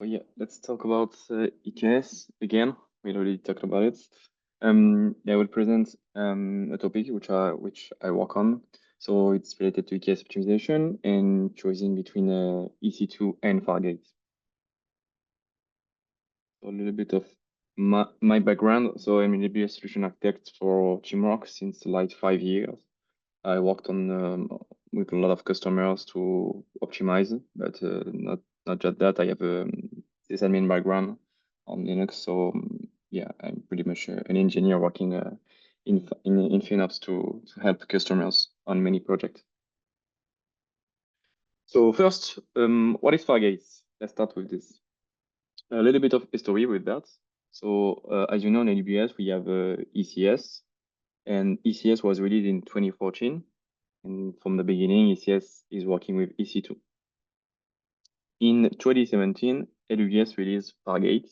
Oh yeah, let's talk about EKS again. We already talked about it. I will present a topic which I work on. So it's related to EKS optimization and choosing between EC2 and Fargate. So a little bit of my background. So I'm an AWS solution architect for Bookmark since like 5 years. I worked on with a lot of customers to optimize, but not just that. I have a sysadmin background on Linux, so yeah, I'm pretty much an engineer working in FinOps to help customers on many projects. So first, what is Fargate? Let's start with this. A little bit of history with that. So as you know, in AWS we have ECS, and ECS was released in 2014. And from the beginning, ECS is working with EC2. In 2017, AWS released Fargate,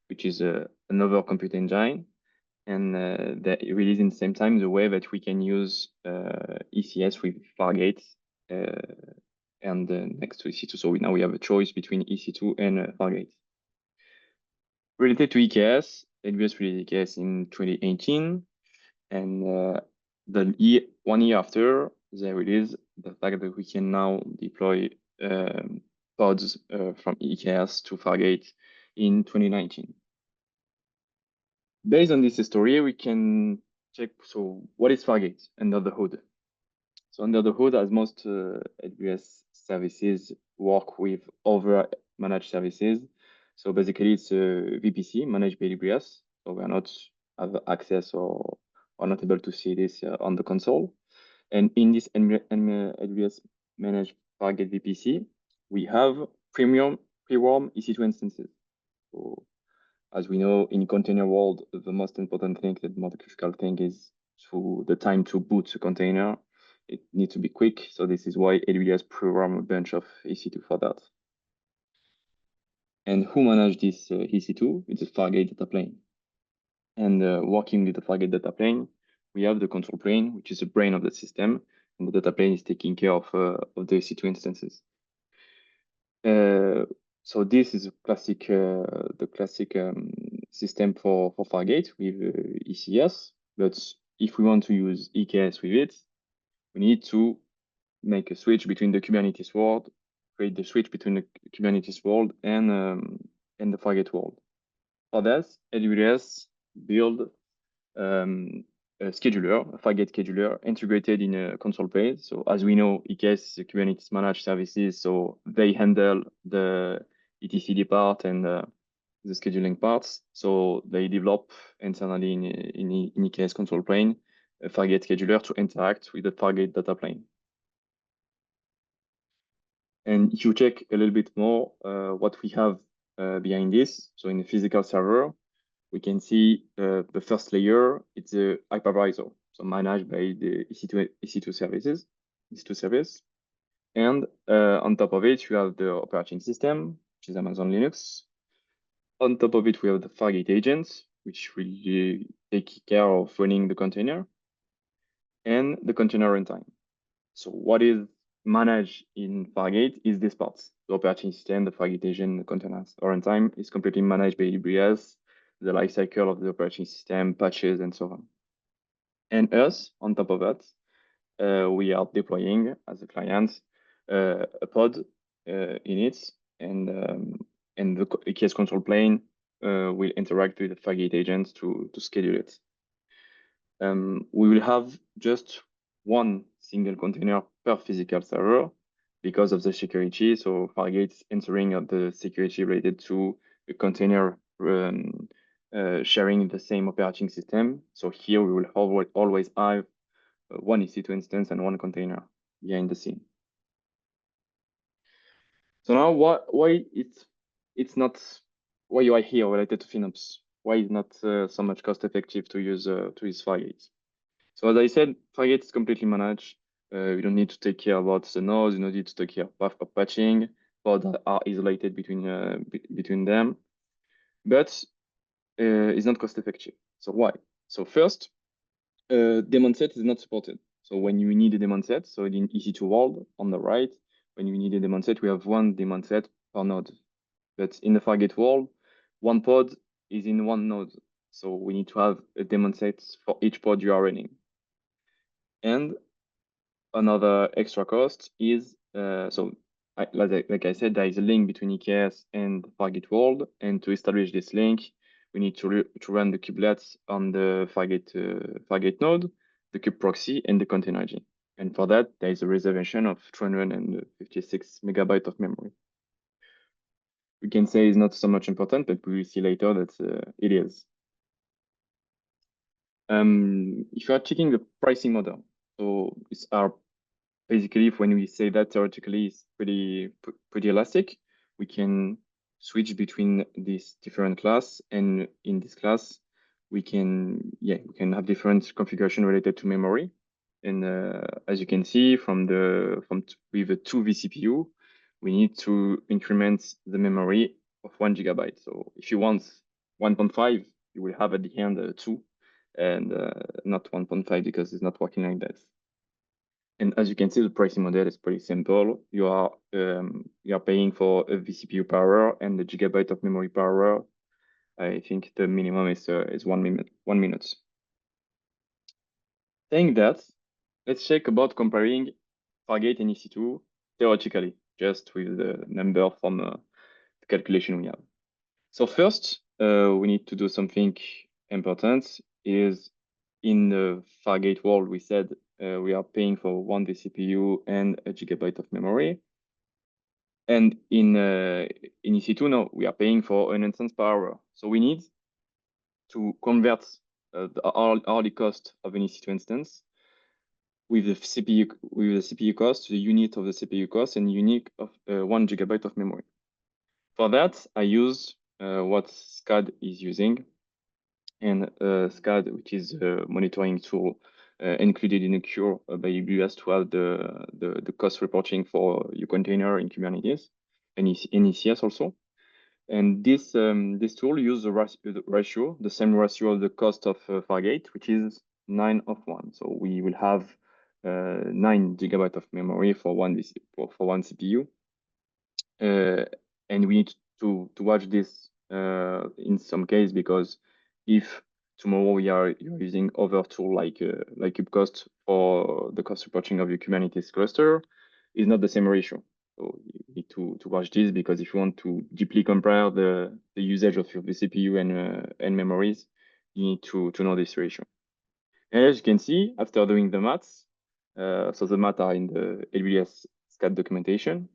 which is another compute engine. And they released in the same time the way that we can use ECS with Fargate and next to EC2. So now we have a choice between EC2 and Fargate. Related to EKS, AWS released EKS in 2018. And the 1 year after, they release the fact that we can now deploy pods from EKS to Fargate in 2019. Based on this history, we can check, so what is Fargate under the hood? So under the hood, as most AWS services work with other managed services. So basically it's a VPC managed by AWS. So we are not have access or are not able to see this on the console. And in this AWS managed Fargate VPC, we have premium pre-warm EC2 instances. So as we know, in container world, the most important thing, the most critical thing is the time to boot a container. It needs to be quick. So this is why AWS program a bunch of EC2 for that. And who manage this EC2? It's a Fargate data plane. And working with the Fargate data plane, we have the control plane, which is the brain of the system. And the data plane is taking care of the EC2 instances. So this is a classic, the classic system for Fargate with ECS. But if we want to use EKS with it, we need to make a switch between the Kubernetes world, create the switch between the Kubernetes world and the Fargate world. For this, AWS build a scheduler, a Fargate scheduler integrated in a console plane. So as we know, EKS is a Kubernetes managed services, so they handle the etcd part and the scheduling parts. So they develop internally in EKS control plane a Fargate scheduler to interact with the Fargate data plane. And if you check a little bit more what we have behind this, so in the physical server, we can see the first layer, it's a hypervisor, so managed by the EC2 services, EC2 service. And on top of it, you have the operating system, which is Amazon Linux. On top of it, we have the Fargate agents, which will take care of running the container, and the container runtime. So what is managed in Fargate is this part. The operating system, the Fargate agent, the containers. Runtime is completely managed by AWS, the lifecycle of the operating system, patches, and so on. And us, on top of that, we are deploying as a client a pod in it, and the EKS control plane will interact with the Fargate agents to schedule it. We will have just one single container per physical server because of the security. So Fargate answering of the security related to a container sharing the same operating system. So here we will always have one EC2 instance and one container behind the scene. So now why it's not, why you are here related to FinOps? Why is not so much cost effective to use Fargate? So as I said, Fargate is completely managed. You don't need to take care about the nodes. You don't need to take care of patching. Pods are isolated between them, but it's not cost effective. So why? So first, daemon set is not supported. So when you need a daemon set, so in EC2 world on the right, when you need a daemon set, we have one daemon set per node. But in the Fargate world, one pod is in one node. So we need to have a daemon set for each pod you are running. And another extra cost is, like I said, there is a link between EKS and Fargate world. And to establish this link, we need to run the kubelets on the Fargate node, the kube proxy, and the container IG. And for that, there is a reservation of 256 megabytes of memory. We can say it's not so much important, but we will see later that it is. If you are checking the pricing model, so it's our basically, when we say that theoretically it's pretty elastic, we can switch between these different class, and in this class, we can have different configuration related to memory. And as you can see with the 2 vCPU, we need to increment the memory of 1 gigabyte. So if you want 1.5, you will have at the end 2, and not 1.5 because it's not working like that. And as you can see, the pricing model is pretty simple. You are paying for a vCPU power and the gigabyte of memory power. I think the minimum is 1 minute. 1 minute. Saying that, let's check about comparing Fargate and EC2 theoretically, just with the number from the calculation we have. So first, we need to do something important. Is in the Fargate world, we said we are paying for 1 vCPU and a gigabyte of memory. And in EC2, no, we are paying for an instance per hour. So we need to convert the hourly cost of an EC2 instance with the CPU cost, the unit of the CPU cost, and unit of 1 gigabyte of memory. For that, I use what SCAD is using. And SCAD, which is a monitoring tool included in a cure by AWS to have the cost reporting for your container in Kubernetes and in ECS also. And this tool uses the same ratio of the cost of Fargate, which is 9:1. So we will have 9 gigabytes of memory for one CPU. And we need to watch this in some case, because if tomorrow you're using other tool like KubeCost for the cost reporting of your Kubernetes cluster, is not the same ratio. So you need to watch this, because if you want to deeply compare the usage of your vCPU and memories, you need to know this ratio. And as you can see, after doing the maths, so the math are in the AWS SCAD documentation.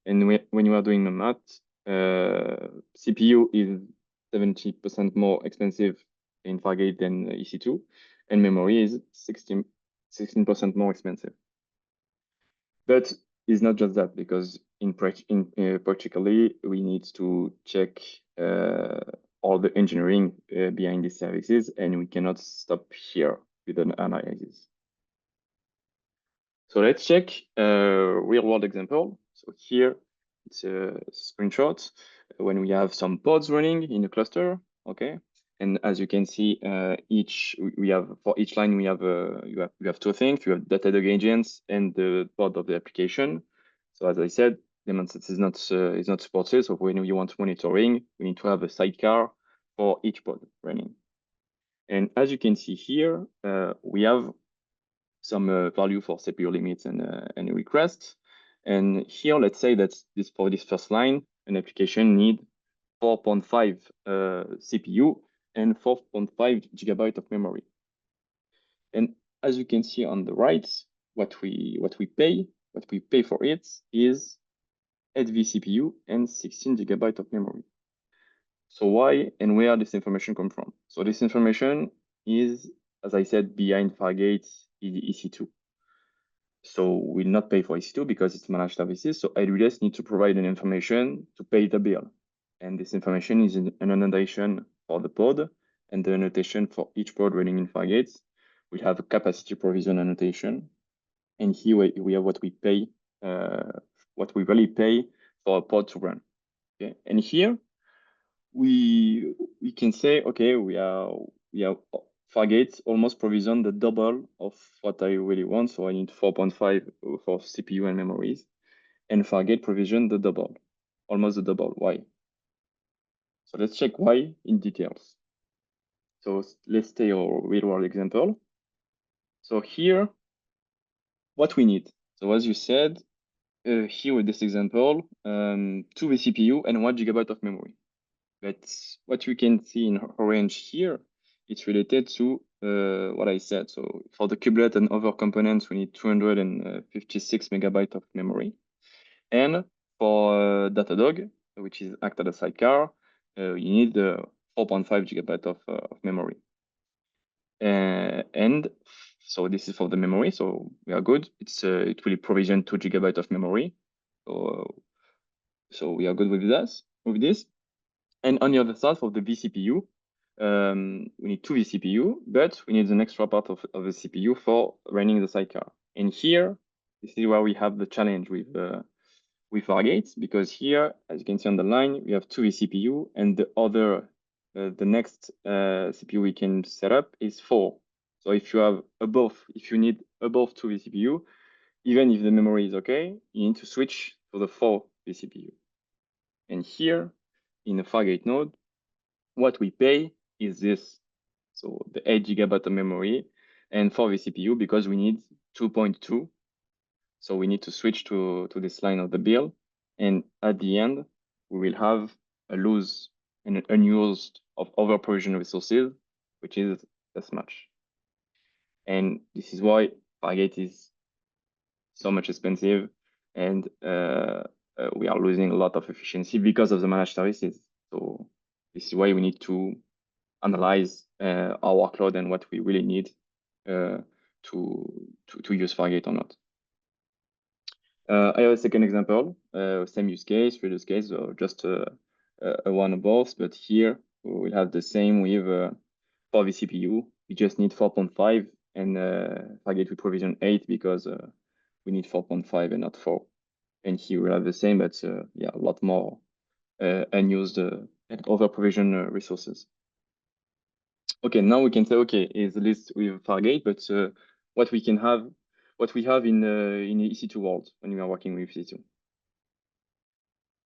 And when you are doing the math, CPU is 70% more expensive in Fargate than EC2, and memory is 16% more expensive. But it's not just that, because practically we need to check all the engineering behind these services, and we cannot stop here with an analysis. So let's check a real-world example. So here it's a screenshot when we have some pods running in a cluster. Okay, and as you can see, for each line we have you have 2 things. You have Datadog agents and the pod of the application. So as I said, daemon set is not supported. So when you want monitoring, we need to have a sidecar for each pod running. And as you can see here, we have some value for CPU limits and requests. And here, let's say that for this first line, an application need 4.5 CPU and 4.5 gigabyte of memory. And as you can see on the right, what we pay for it is 8 vCPU and 16 gigabyte of memory. So why and where this information come from? So this information is, as I said, behind Fargate EC2. So we'll not pay for EC2 because it's managed services. So AWS need to provide an information to pay the bill. And this information is an annotation for the pod, and the annotation for each pod running in Fargate. We have a capacity provision annotation. And here we have what we pay, what we really pay for a pod to run. Okay, and here we can say, okay, we are Fargate almost provision the double of what I really want. So I need 4.5 for CPU and memories, and Fargate provision the double, almost the double. Why? So let's check why in details. So let's take our real world example. So here, what we need. So as you said, here with this example, 2 vCPU and 1 GB of memory. But what you can see in orange here, it's related to what I said. So for the kubelet and other components, we need 256 megabytes of memory. And for Datadog, which is act as a sidecar, you need 4.5 gigabytes of memory. And so this is for the memory, so we are good. It will provision 2 gigabytes of memory. So we are good with this. And on the other side, for the vCPU, we need 2 vCPU, but we need an extra part of the CPU for running the sidecar. And here, this is where we have the challenge with Fargate, because here, as you can see on the line, we have 2 vCPU, and the next CPU we can set up is 4. So if you need above 2 vCPU, even if the memory is okay, you need to switch to the 4 vCPU. And here, in the Fargate node, what we pay is this. So the 8 gigabyte of memory and 4 vCPU, because we need 2.2. So we need to switch to this line of the bill. And at the end, we will have a loss and an unused of over-provision resources, which is this much. And this is why Fargate is so much expensive, and we are losing a lot of efficiency because of the managed services. So this is why we need to analyze our workload and what we really need to use Fargate or not. I have a second example, same use case, real use case, or just a one above, but here we'll have the same with 4 vCPU. We just need 4.5, and Fargate will provision 8 because we need 4.5 and not 4. And here we'll have the same, but yeah, a lot more unused and over provision resources. Okay, now we can say, okay, is the list with Fargate, but what we have in the EC2 world when we are working with EC2.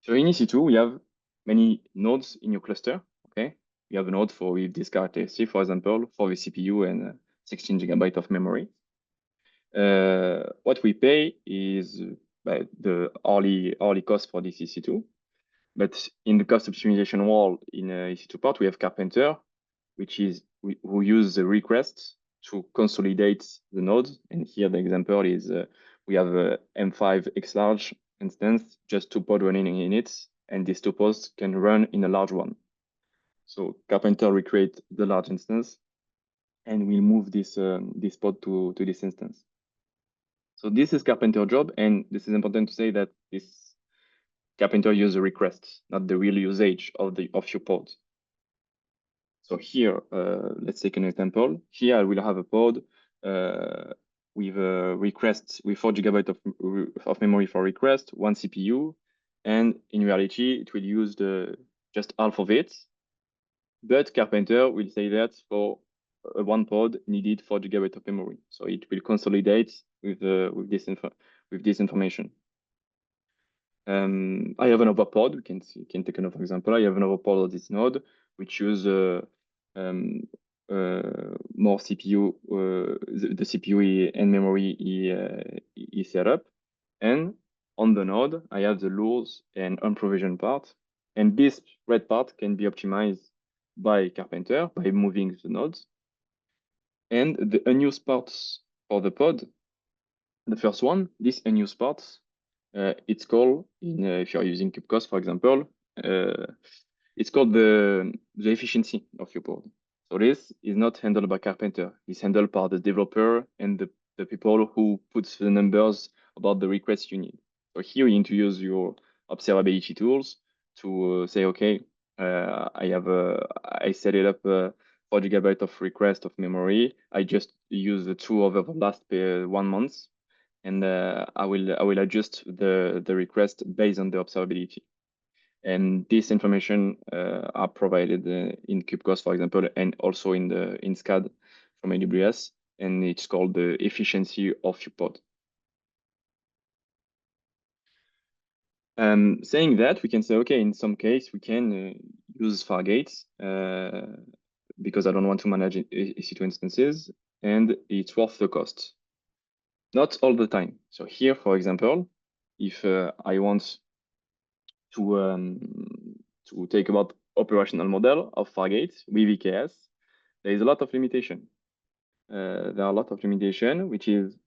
So in EC2, we have many nodes in your cluster. Okay, you have a node with this characteristic, for example, 4 vCPU and 16 gigabytes of memory. What we pay is the hourly cost for this EC2. But in the cost optimization world in EC2 part, we have Karpenter, who use the request to consolidate the nodes. And here the example is we have a M5 X large instance, just 2 pods running in it, and these 2 pods can run in a large one. So Karpenter recreate the large instance, and we'll move this pod to this instance. So this is Karpenter job, and this is important to say that this Karpenter use a request, not the real usage of your pod. So here, let's take an example. Here I will have a pod with a request with 4 gigabytes of memory for request, 1 CPU, and in reality, it will use just half of it. But Karpenter will say that for one pod needed 4 gigabytes of memory, so it will consolidate with this information. I have another pod. We can take another example. I have another pod of this node, which use more CPU. The CPU and memory is set up, and on the node I have the lows and unprovisioned part, and this red part can be optimized by Karpenter by moving the nodes, and the unused parts for the pod. The first one, this unused parts. It's called, if you're using kubectl, for example, it's called the efficiency of your pod. So this is not handled by Karpenter. It's handled by the developer and the people who puts the numbers about the requests you need. So here you need to use your observability tools to say, okay, I set it up 4 gigabytes of request of memory. I just use the 2 over the last 1 month. And I will adjust the request based on the observability. And this information are provided in kubectl, for example, and also in SCAD from AWS, and it's called the efficiency of your pod. Saying that, we can say, okay, in some case, we can use Fargate because I don't want to manage EC2 instances, and it's worth the cost. Not all the time. So here, for example, if I want to take about operational model of Fargate with EKS, there is a lot of limitation. There are a lot of limitation, which is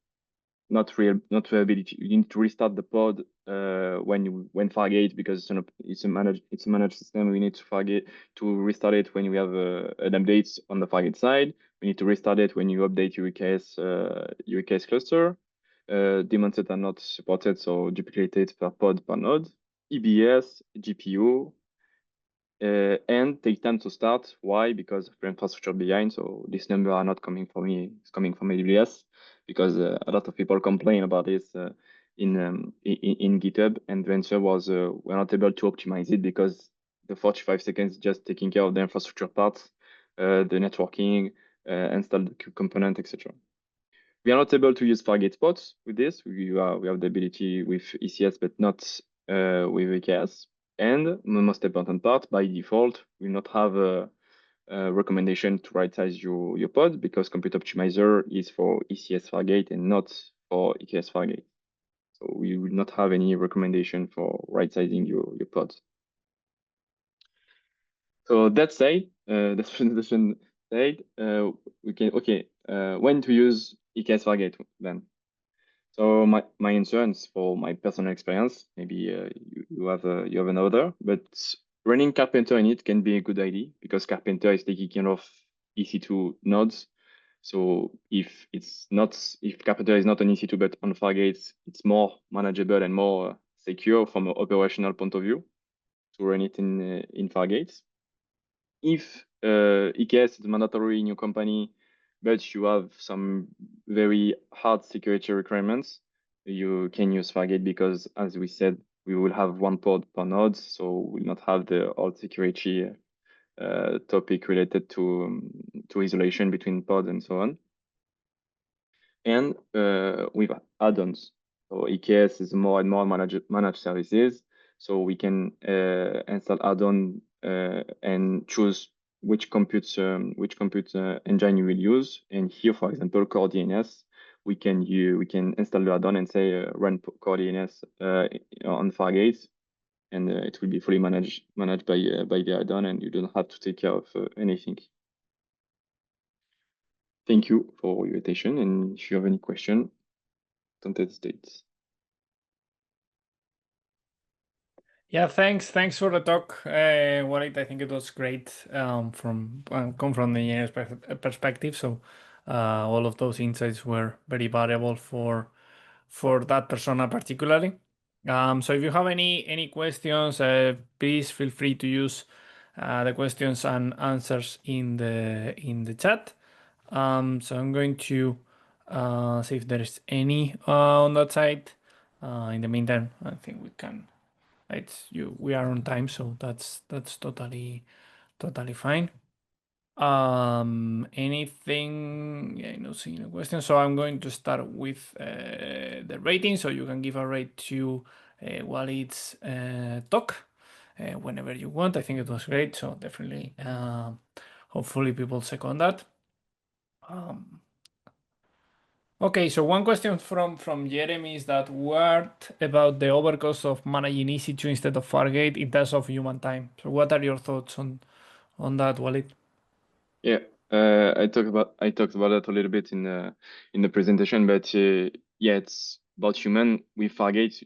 not reliability. You need to restart the pod when Fargate, because it's a managed system. We need to restart it when we have an update on the Fargate side. We need to restart it when you update your EKS cluster. Daemon sets are not supported, so duplicated per pod per node. EBS, GPU, and take time to start. Why? Because of infrastructure behind. So this number are not coming from me. It's coming from AWS, because a lot of people complain about this in GitHub, and the answer was we're not able to optimize it because the 45 seconds just taking care of the infrastructure part, the networking, install the component, etc. We are not able to use Fargate spots with this. We have the ability with ECS, but not with EKS. And the most important part, by default, we will not have a recommendation to right-size your pod, because Compute Optimizer is for ECS Fargate and not for EKS Fargate. So we will not have any recommendation for right-sizing your pods. So that said, the presentation said, we can, when to use EKS Fargate then. So my answer, and for my personal experience, maybe you have another, but running Karpenter in it can be a good idea, because Karpenter is taking care of EC2 nodes. So if Karpenter is not on EC2 but on Fargate, it's more manageable and more secure from an operational point of view to run it in Fargate. If EKS is mandatory in your company, but you have some very hard security requirements, you can use Fargate, because, as we said, we will have one pod per node, so we'll not have the old security topic related to isolation between pods and so on. And with add-ons, so EKS is more and more managed services, so we can install add-on and choose which compute engine you will use. And here, for example, Core DNS, we can install the add-on and say run Core DNS on Fargate, and it will be fully managed by the add-on, and you don't have to take care of anything. Thank you for your attention, and if you have any question, don't hesitate. Yeah, thanks for the talk, Walid. I think it was great come from the engineer's perspective. So all of those insights were very valuable for that persona particularly. So if you have any questions, please feel free to use the questions and answers in the chat. So I'm going to see if there is any on that side. In the meantime, I think we can. We are on time, so that's totally fine. Anything? I don't see any questions, so I'm going to start with the rating, so you can give a rate to Walid's talk whenever you want. I think it was great, so definitely hopefully people second that. Okay, so one question from Jeremy is that what about the overcost of managing EC2 instead of Fargate in terms of human time? So what are your thoughts on that, Walid? Yeah, I talked about that a little bit in the presentation, but yeah, it's about human. With Fargate,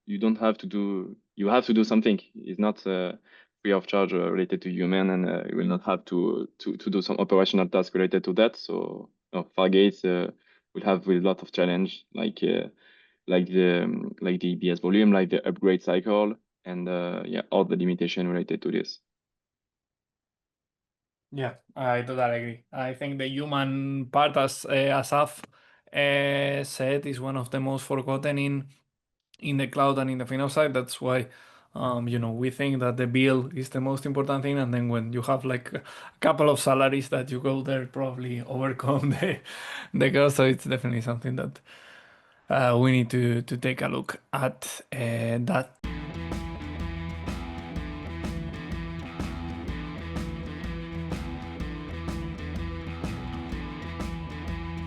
you have to do something. It's not free of charge related to human, and you will not have to do some operational tasks related to that. So Fargate will have a lot of challenge, like the EBS volume, like the upgrade cycle, and yeah, all the limitation related to this. Yeah, I totally agree. I think the human part, as Asaf said, is one of the most forgotten in the cloud and in the FinOps side. That's why we think that the bill is the most important thing, and then when you have like a couple of salaries that you go there, probably overcome the cost. So it's definitely something that we need to take a look at that.